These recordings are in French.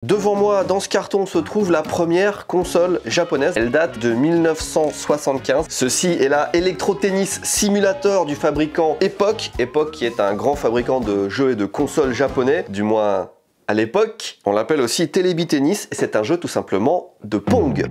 Devant moi, dans ce carton, se trouve la première console japonaise. Elle date de 1975. Ceci est la Electro Tennis Simulator du fabricant Epoch. Epoch qui est un grand fabricant de jeux et de consoles japonais, du moins à l'époque. On l'appelle aussi Telebi Tennis et c'est un jeu tout simplement de Pong.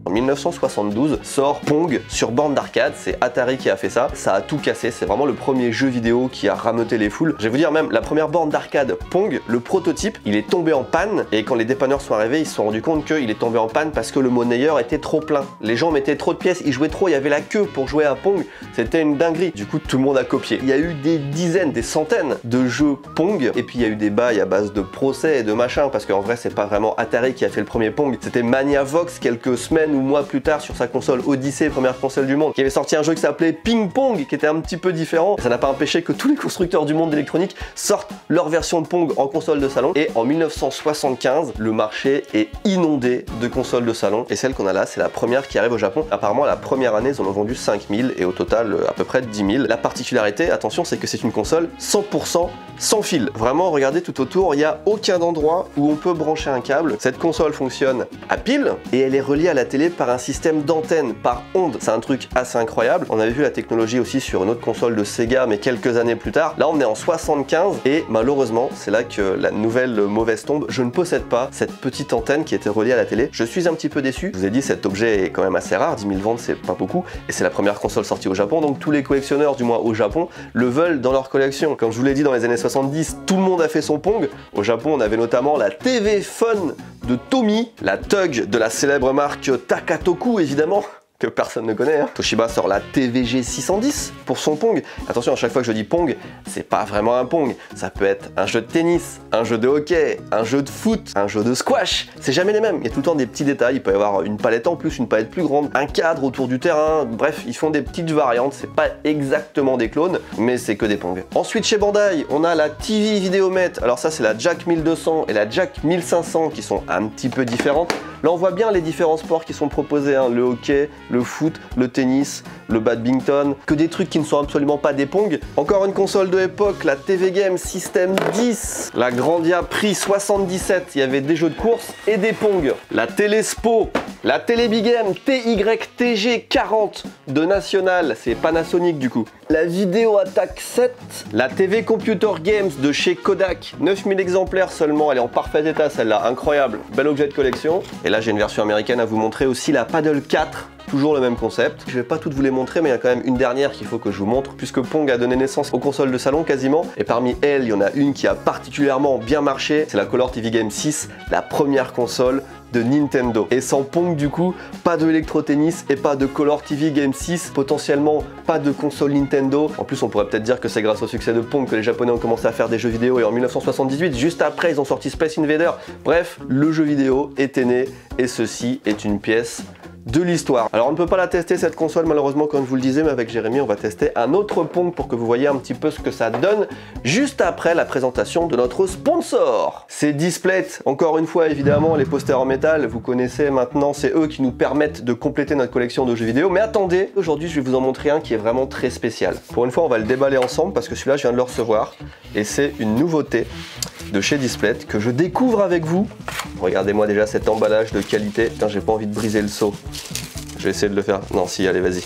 En 1972 sort Pong sur borne d'arcade, c'est Atari qui a fait ça, ça a tout cassé, c'est vraiment le premier jeu vidéo qui a rameuté les foules. Je vais vous dire même, la première borne d'arcade Pong, le prototype, il est tombé en panne et quand les dépanneurs sont arrivés, ils se sont rendus compte qu'il est tombé en panne parce que le monnayeur était trop plein. Les gens mettaient trop de pièces, ils jouaient trop, il y avait la queue pour jouer à Pong, c'était une dinguerie. Du coup, tout le monde a copié. Il y a eu des dizaines, des centaines de jeux Pong et puis il y a eu des bails à base de procès et de machin parce qu'en vrai, c'est pas vraiment Atari qui a fait le premier Pong, c'était Maniavox quelques semaines ou mois plus tard sur sa console Odyssey, première console du monde, qui avait sorti un jeu qui s'appelait Ping Pong, qui était un petit peu différent. Ça n'a pas empêché que tous les constructeurs du monde d'électronique sortent leur version de Pong en console de salon. Et en 1975, le marché est inondé de consoles de salon. Et celle qu'on a là, c'est la première qui arrive au Japon. Apparemment, la première année, ils en ont vendu 5000 et au total, à peu près 10 000. La particularité, attention, c'est que c'est une console 100% sans fil. Vraiment, regardez tout autour, il n'y a aucun endroit où on peut brancher un câble. Cette console fonctionne à pile et elle est reliée à la télé par un système d'antenne par onde. C'est un truc assez incroyable. On avait vu la technologie aussi sur une autre console de Sega, mais quelques années plus tard. Là, on est en 75 et malheureusement, c'est là que la nouvelle mauvaise tombe. Je ne possède pas cette petite antenne qui était reliée à la télé. Je suis un petit peu déçu. Je vous ai dit, cet objet est quand même assez rare. 10 000 ventes, c'est pas beaucoup. Et c'est la première console sortie au Japon. Donc tous les collectionneurs, du moins au Japon, le veulent dans leur collection. Comme je vous l'ai dit, dans les années 70, tout le monde a fait son Pong. Au Japon, on avait notamment la TV Fun de Tommy, la Tug de la célèbre marque Takatoku, évidemment, que personne ne connaît. Toshiba sort la TVG 610 pour son Pong. Attention, à chaque fois que je dis Pong, c'est pas vraiment un Pong. Ça peut être un jeu de tennis, un jeu de hockey, un jeu de foot, un jeu de squash. C'est jamais les mêmes. Il y a tout le temps des petits détails. Il peut y avoir une palette en plus, une palette plus grande, un cadre autour du terrain. Bref, ils font des petites variantes. C'est pas exactement des clones, mais c'est que des Pong. Ensuite, chez Bandai, on a la TV Vidéomet. Alors ça, c'est la Jack 1200 et la Jack 1500 qui sont un petit peu différentes. Là, on voit bien les différents sports qui sont proposés, hein. Le hockey, le foot, le tennis, le badminton, que des trucs qui ne sont absolument pas des Pong. Encore une console de l'époque, la TV Game System 10, la Grandia Prix 77, il y avait des jeux de course et des Pong. La Telespo, la Telebi Game TYTG 40 de National, c'est Panasonic du coup. La Vidéo Attack 7, la TV Computer Games de chez Kodak, 9000 exemplaires seulement, elle est en parfait état celle-là, incroyable, bel objet de collection. Et là j'ai une version américaine à vous montrer aussi, la Paddle 4. Toujours le même concept. Je vais pas toutes vous les montrer, mais il y a quand même une dernière qu'il faut que je vous montre, puisque Pong a donné naissance aux consoles de salon quasiment. Et parmi elles, il y en a une qui a particulièrement bien marché. C'est la Color TV Game 6, la première console de Nintendo. Et sans Pong du coup, pas de Electro Tennis et pas de Color TV Game 6, potentiellement pas de console Nintendo. En plus on pourrait peut-être dire que c'est grâce au succès de Pong que les Japonais ont commencé à faire des jeux vidéo et en 1978, juste après, ils ont sorti Space Invader. Bref, le jeu vidéo était né et ceci est une pièce de l'histoire. Alors on ne peut pas la tester cette console malheureusement comme je vous le disais, mais avec Jérémy on va tester un autre Pong pour que vous voyez un petit peu ce que ça donne juste après la présentation de notre sponsor. Ces displays, encore une fois évidemment les posters en métal, vous connaissez maintenant, c'est eux qui nous permettent de compléter notre collection de jeux vidéo, mais attendez, aujourd'hui je vais vous en montrer un qui est vraiment très spécial. Pour une fois on va le déballer ensemble parce que celui-là je viens de le recevoir et c'est une nouveauté de chez Display que je découvre avec vous. Regardez-moi déjà cet emballage de qualité. Putain, j'ai pas envie de briser le seau. Je vais essayer de le faire. Non, si, allez, vas-y.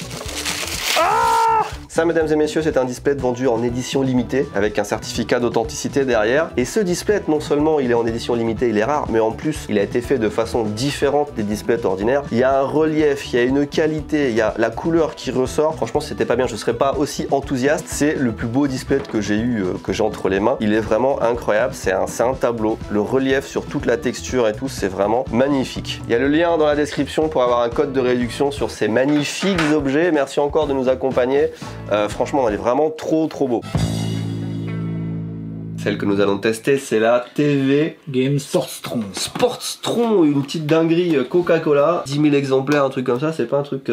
Ça, mesdames et messieurs, c'est un display vendu en édition limitée avec un certificat d'authenticité derrière. Et ce display, non seulement il est en édition limitée, il est rare, mais en plus, il a été fait de façon différente des displays ordinaires. Il y a un relief, il y a une qualité, il y a la couleur qui ressort. Franchement, c'était pas bien, je serais pas aussi enthousiaste. C'est le plus beau display que j'ai eu, que j'ai entre les mains. Il est vraiment incroyable, c'est un tableau. Le relief sur toute la texture et tout, c'est vraiment magnifique. Il y a le lien dans la description pour avoir un code de réduction sur ces magnifiques objets. Merci encore de nous accompagner. Franchement, elle est vraiment trop beau. Celle que nous allons tester, c'est la TV Game Sportstron. Sportstron, une petite dinguerie Coca-Cola. 10 000 exemplaires, un truc comme ça, c'est pas un truc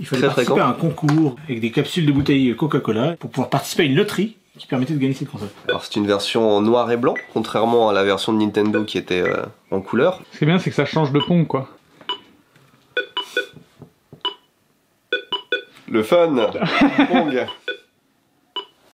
Il fallait participer à un concours avec des capsules de bouteilles Coca-Cola pour pouvoir participer à une loterie qui permettait de gagner cette console. Alors c'est une version en noir et blanc, contrairement à la version de Nintendo qui était en couleur. Ce qui est bien, c'est que ça change de Pong, quoi. Le fun Pong.